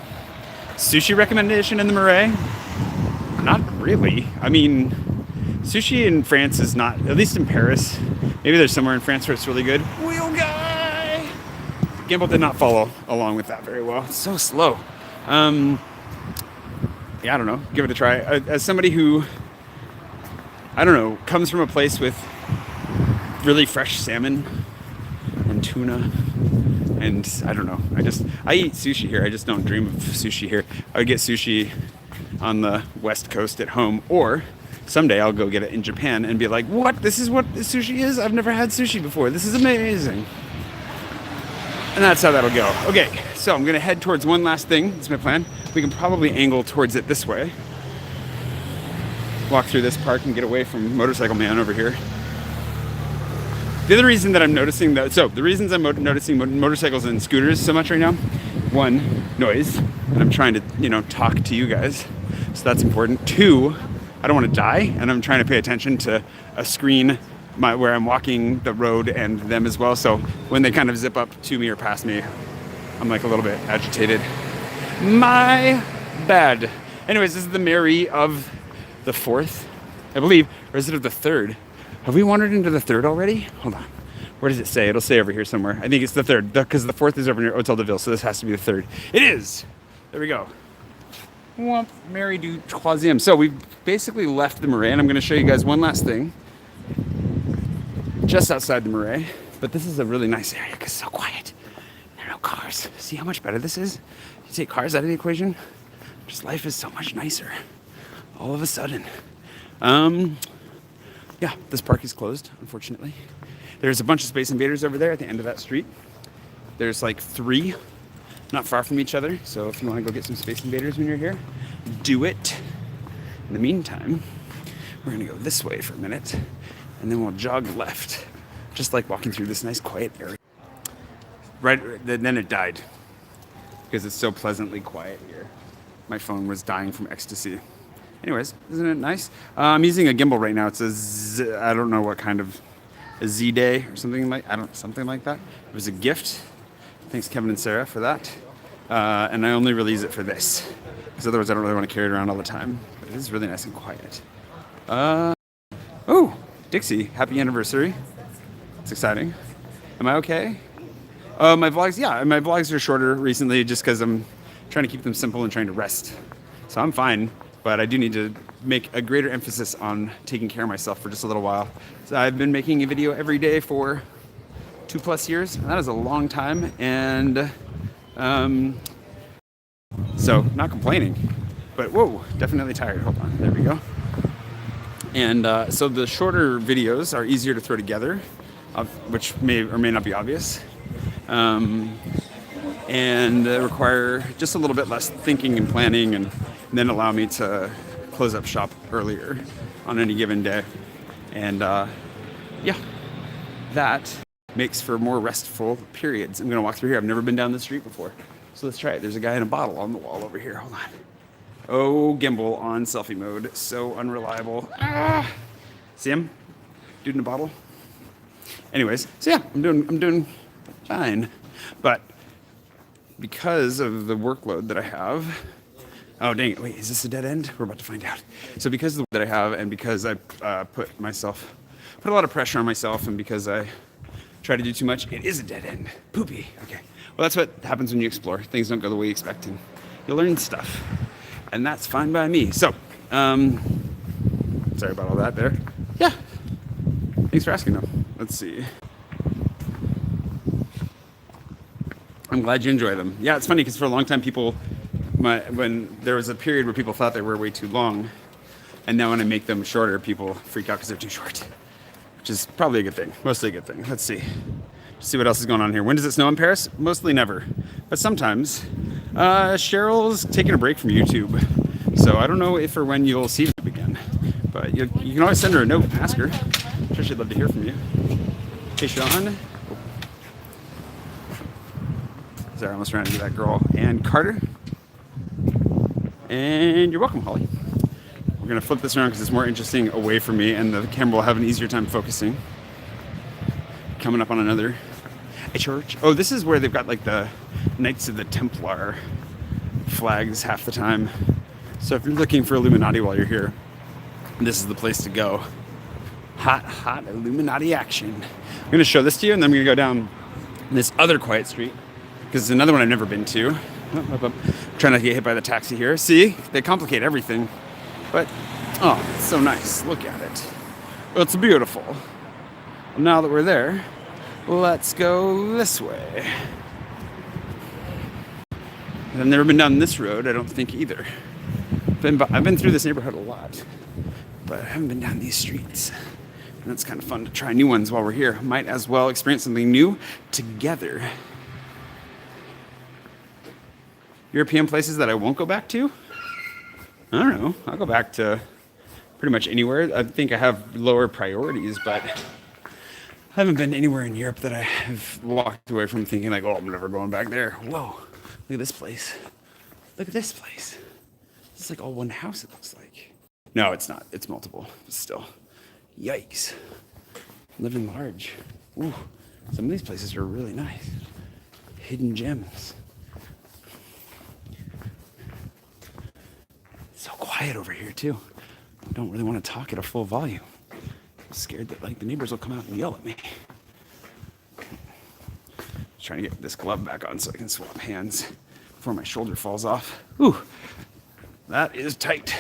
Sushi recommendation in the Marais? Not really. I mean, sushi in France is not, at least in Paris. Maybe there's somewhere in France where it's really good. Wheel guy! Gimbal did not follow along with that very well. It's so slow. Yeah, I don't know. Give it a try. As somebody who, I don't know, comes from a place with really fresh salmon and tuna, and I don't know, I eat sushi here. I just don't dream of sushi here. I would get sushi on the West Coast at home, or someday I'll go get it in Japan and be like, what? This is what sushi is? I've never had sushi before. This is amazing. And that's how that'll go. Okay, so I'm gonna head towards one last thing. That's my plan. We can probably angle towards it this way. Walk through this park and get away from Motorcycle Man over here. The other reason that I'm noticing the reasons I'm noticing motorcycles and scooters so much right now, one, noise, and I'm trying to, talk to you guys, so that's important. Two, I don't want to die, and I'm trying to pay attention to a screen where I'm walking the road and them as well, so when they kind of zip up to me or past me, I'm like a little bit agitated. My bad. Anyways, this is the Marais of the 4th, I believe, or is it of the 3rd? Have we wandered into the 3rd already? Hold on. Where does it say? It'll say over here somewhere. I think it's the 3rd, because the 4th is over near Hotel de Ville, so this has to be the 3rd. It is! There we go. Marais du Troisième. So we've basically left the Marais, and I'm going to show you guys one last thing. Just outside the Marais. But this is a really nice area, because it's so quiet. There are no cars. See how much better this is? You take cars out of the equation, just life is so much nicer. All of a sudden. Yeah, this park is closed, unfortunately. There's a bunch of Space Invaders over there at the end of that street. There's like 3, not far from each other. So if you want to go get some Space Invaders when you're here, do it. In the meantime, we're gonna go this way for a minute, and then we'll jog left, just like walking through this nice quiet area. Right, then it died, because it's so pleasantly quiet here. My phone was dying from ecstasy. Anyways, isn't it nice? I'm using a gimbal right now. It's I don't know what kind of, a Z-Day or something like that. It was a gift. Thanks Kevin and Sarah for that. and I only really use it for this, because otherwise I don't really want to carry it around all the time. But it is really nice and quiet. Oh, Dixie, happy anniversary. It's exciting. Am I okay? My vlogs, yeah, my vlogs are shorter recently just because I'm trying to keep them simple and trying to rest. So I'm fine, but I do need to make a greater emphasis on taking care of myself for just a little while. So I've been making a video every day for 2+ years. That is a long time, and so not complaining, but whoa, definitely tired. Hold on, there we go. And so the shorter videos are easier to throw together, which may or may not be obvious. And require just a little bit less thinking and planning, and then allow me to close up shop earlier on any given day. And yeah, that makes for more restful periods. I'm gonna walk through here. I've never been down this street before, so let's try it. There's a guy in a bottle on the wall over here. Hold on. Oh, gimbal on selfie mode, so unreliable. Ah! See him? Dude in a bottle. Anyways, so yeah, I'm doing fine, but because of the workload that I have, oh dang it, wait, is this a dead end? We're about to find out. So because of the that I have, and because I put a lot of pressure on myself, and because I try to do too much, it is a dead end. Poopy. Okay. Well, that's what happens when you explore. Things don't go the way you expect, and you learn stuff, and that's fine by me. So, sorry about all that there. Yeah. Thanks for asking, though. Let's see. I'm glad you enjoy them. Yeah, it's funny because for a long time when there was a period where people thought they were way too long, and now when I make them shorter, people freak out because they're too short, which is probably a good thing, mostly a good thing. Let's see. See what else is going on here. When does it snow in Paris? Mostly never, but sometimes. Cheryl's taking a break from YouTube, so I don't know if or when you'll see YouTube again, but you can always send her a note and ask her. I'm sure she'd love to hear from you. Hey, Sean. Sorry, I almost ran into that girl. And Carter. And you're welcome, Holly. We're gonna flip this around because it's more interesting away from me, and the camera will have an easier time focusing. Coming up on another church. Oh, this is where they've got like the Knights of the Templar flags half the time. So if you're looking for Illuminati while you're here, this is the place to go. Hot Illuminati action. I'm gonna show this to you, and then I'm gonna go down this other quiet street, because it's another one I've never been to. Trying not to get hit by the taxi here. See, they complicate everything, but oh, it's so nice. Look at it. It's beautiful. Well, now that we're there, let's go this way. And I've never been down this road, I don't think either. I've been through this neighborhood a lot, but I haven't been down these streets. And it's kind of fun to try new ones while we're here. Might as well experience something new together. European places that I won't go back to? I don't know. I'll go back to pretty much anywhere. I think I have lower priorities, but I haven't been anywhere in Europe that I have walked away from thinking like, oh, I'm never going back there. Whoa, look at this place. Look at this place. It's like all one house, it looks like. No, it's not. It's multiple. But still. Yikes. Living large. Ooh, some of these places are really nice. Hidden gems. It's so quiet over here too. I don't really want to talk at a full volume. I'm scared that like the neighbors will come out and yell at me. Just trying to get this glove back on so I can swap hands before my shoulder falls off. Ooh, that is tight.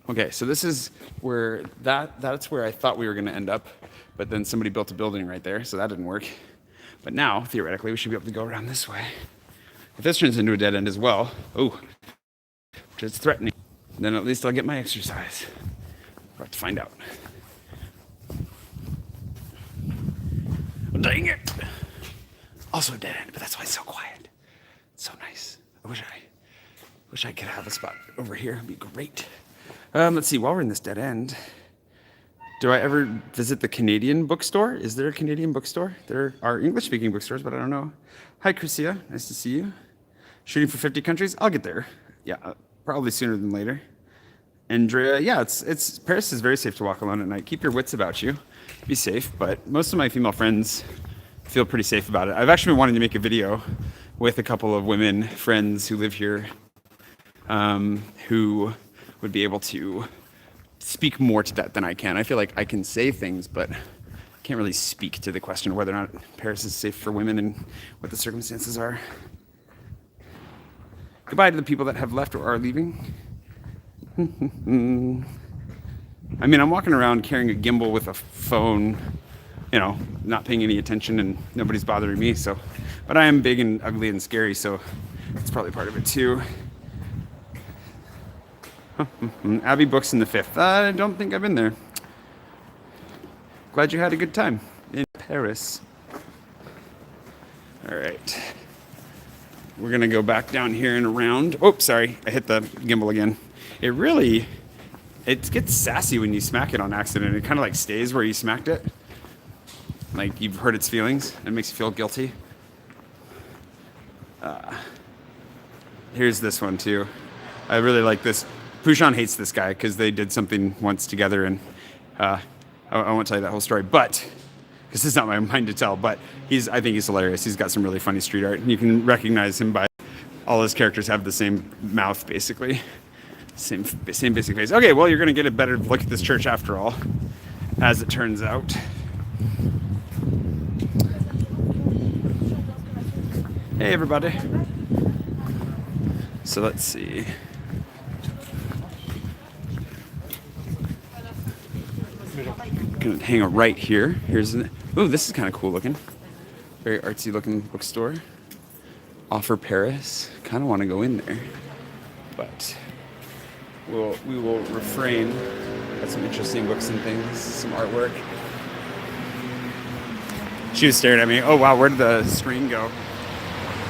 Okay, so this is where that's where I thought we were going to end up, but then somebody built a building right there, so that didn't work. But now, theoretically, we should be able to go around this way. If this turns into a dead end as well, ooh, which is threatening, then at least I'll get my exercise. We'll have to find out. Oh, dang it! Also a dead end, but that's why it's so quiet. It's so nice. I wish I could have a spot over here. It'd be great. Let's see, while we're in this dead end, do I ever visit the Canadian bookstore? Is there a Canadian bookstore? There are English-speaking bookstores, but I don't know. Hi, Chrisia. Nice to see you. Shooting for 50 countries? I'll get there. Yeah, probably sooner than later. Andrea, yeah, it's Paris is very safe to walk alone at night. Keep your wits about you. Be safe, but most of my female friends feel pretty safe about it. I've actually been wanting to make a video with a couple of women friends who live here, who would be able to speak more to that than I can. I feel like I can say things, but I can't really speak to the question of whether or not Paris is safe for women and what the circumstances are. Goodbye to the people that have left or are leaving. I mean, I'm walking around carrying a gimbal with a phone, you know, not paying any attention, and nobody's bothering me, so. But I am big and ugly and scary, so that's probably part of it too. Abbey Books in the Fifth. I don't think I've been there. Glad you had a good time in Paris. All right. We're gonna go back down here and around. Oh, sorry, I hit the gimbal again. It gets sassy when you smack it on accident. It kind of like stays where you smacked it. Like you've hurt its feelings. It makes you feel guilty. Here's this one too. I really like this. Pouchon hates this guy because they did something once together, and I won't tell you that whole story, but because it's not my mind to tell, but I think he's hilarious. He's got some really funny street art, and you can recognize him by all his characters have the same mouth, basically. Same basic face. Okay, well, you're going to get a better look at this church after all, as it turns out. Hey, everybody. So let's see. Gonna hang a right here. Oh, this is kind of cool looking. Very artsy looking bookstore. Offer Paris. Kind of want to go in there, but we will refrain. Got some interesting books and things, some artwork. She was staring at me. Oh wow, where did the screen go?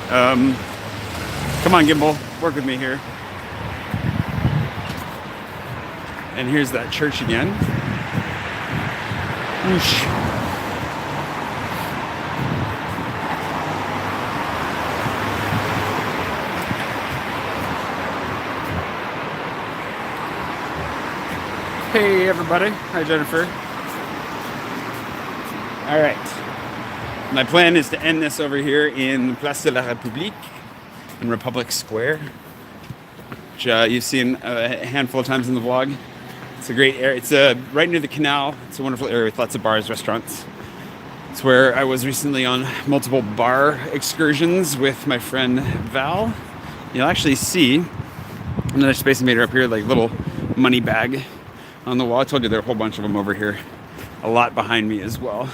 Come on, gimbal, work with me here. And here's that church again. Whoosh. Hey everybody, hi Jennifer. All right, my plan is to end this over here in Place de la République, in Republic Square, which you've seen a handful of times in the vlog. It's a great area. It's right near the canal. It's a wonderful area with lots of bars, restaurants. It's where I was recently on multiple bar excursions with my friend Val. You'll actually see another Space Invader up here, like little money bag on the wall. I told you there are a whole bunch of them over here. A lot behind me as well.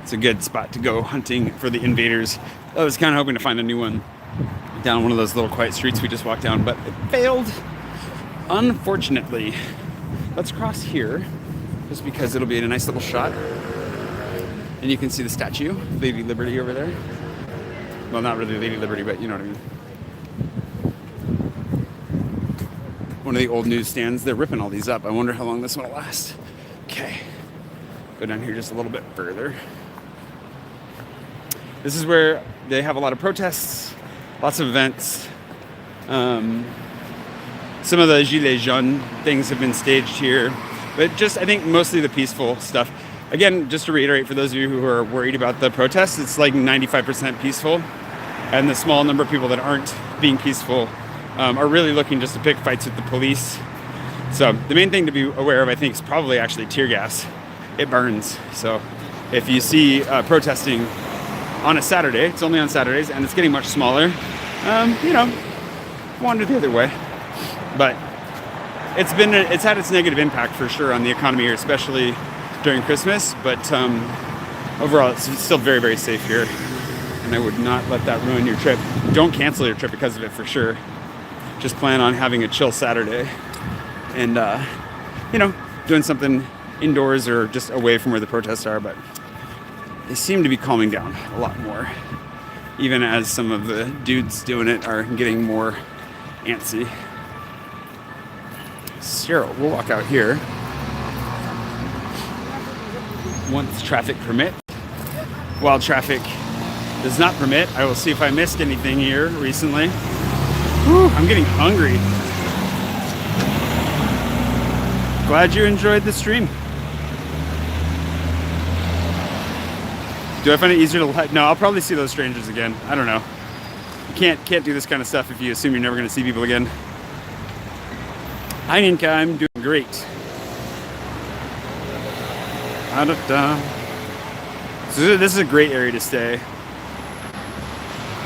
It's a good spot to go hunting for the invaders. I was kind of hoping to find a new one down one of those little quiet streets we just walked down, but it failed, unfortunately. Let's cross here, just because it'll be a nice little shot. And you can see the statue, Lady Liberty over there. Well, not really Lady Liberty, but you know what I mean. One of the old newsstands, they're ripping all these up. I wonder how long this one will last. Okay, go down here just a little bit further. This is where they have a lot of protests, lots of events. Some of the Gilets Jaunes things have been staged here, but just, I think, mostly the peaceful stuff. Again, just to reiterate, for those of you who are worried about the protests, it's like 95% peaceful, and the small number of people that aren't being peaceful are really looking just to pick fights with the police. So the main thing to be aware of, I think, is probably actually tear gas. It burns. So if you see protesting on a Saturday, it's only on Saturdays, and it's getting much smaller, you know, wander the other way. But it's had its negative impact for sure on the economy here, especially during Christmas. But overall, it's still very, very safe here, and I would not let that ruin your trip. Don't cancel your trip because of it for sure. Just plan on having a chill Saturday, and you know, doing something indoors or just away from where the protests are. But they seem to be calming down a lot more, even as some of the dudes doing it are getting more antsy. Sure, we'll walk out here once traffic permit. While traffic does not permit, I will see if I missed anything here recently. Whew, I'm getting hungry. Glad you enjoyed the stream. Do I find it easier to... No, I'll probably see those strangers again. I don't know. You can't do this kind of stuff if you assume you're never going to see people again. Hi, Ninka. I'm doing great. So this is a great area to stay.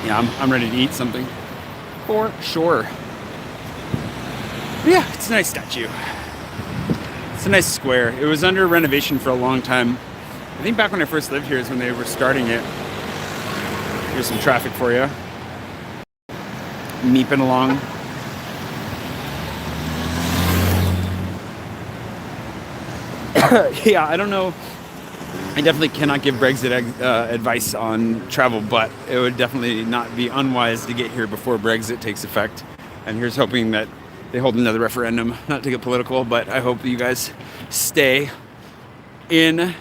Yeah, I'm ready to eat something. For sure. But yeah, it's a nice statue. It's a nice square. It was under renovation for a long time. I think back when I first lived here is when they were starting it. Here's some traffic for you. Meeping along. Yeah, I don't know. I definitely cannot give Brexit advice on travel, but it would definitely not be unwise to get here before Brexit takes effect. And here's hoping that they hold another referendum, not to get political, but I hope you guys stay in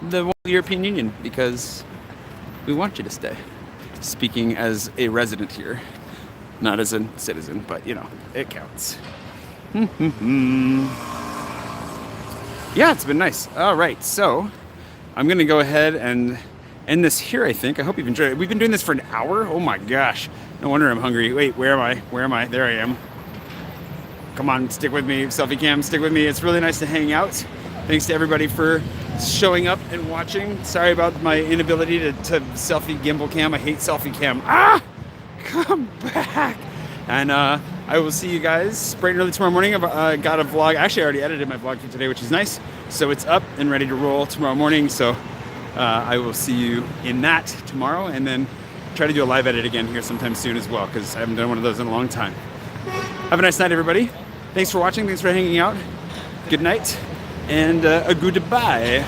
the European Union because we want you to stay. Speaking as a resident here, not as a citizen, but you know, it counts. Yeah, it's been nice. All right, so I'm gonna go ahead and end this here, I think. I hope you've enjoyed it. We've been doing this for an hour. Oh my gosh. No wonder I'm hungry. Wait, where am I? Where am I? There I am. Come on, stick with me. Selfie cam, stick with me. It's really nice to hang out. Thanks to everybody for showing up and watching. Sorry about my inability to selfie gimbal cam. I hate selfie cam. Ah! Come back. And I will see you guys bright and early tomorrow morning. I've got a vlog. Actually, I already edited my vlog for today, which is nice. So it's up and ready to roll tomorrow morning. So I will see you in that tomorrow, and then try to do a live edit again here sometime soon as well, because I haven't done one of those in a long time. Have a nice night, everybody. Thanks for watching. Thanks for hanging out. Good night, and a goodbye.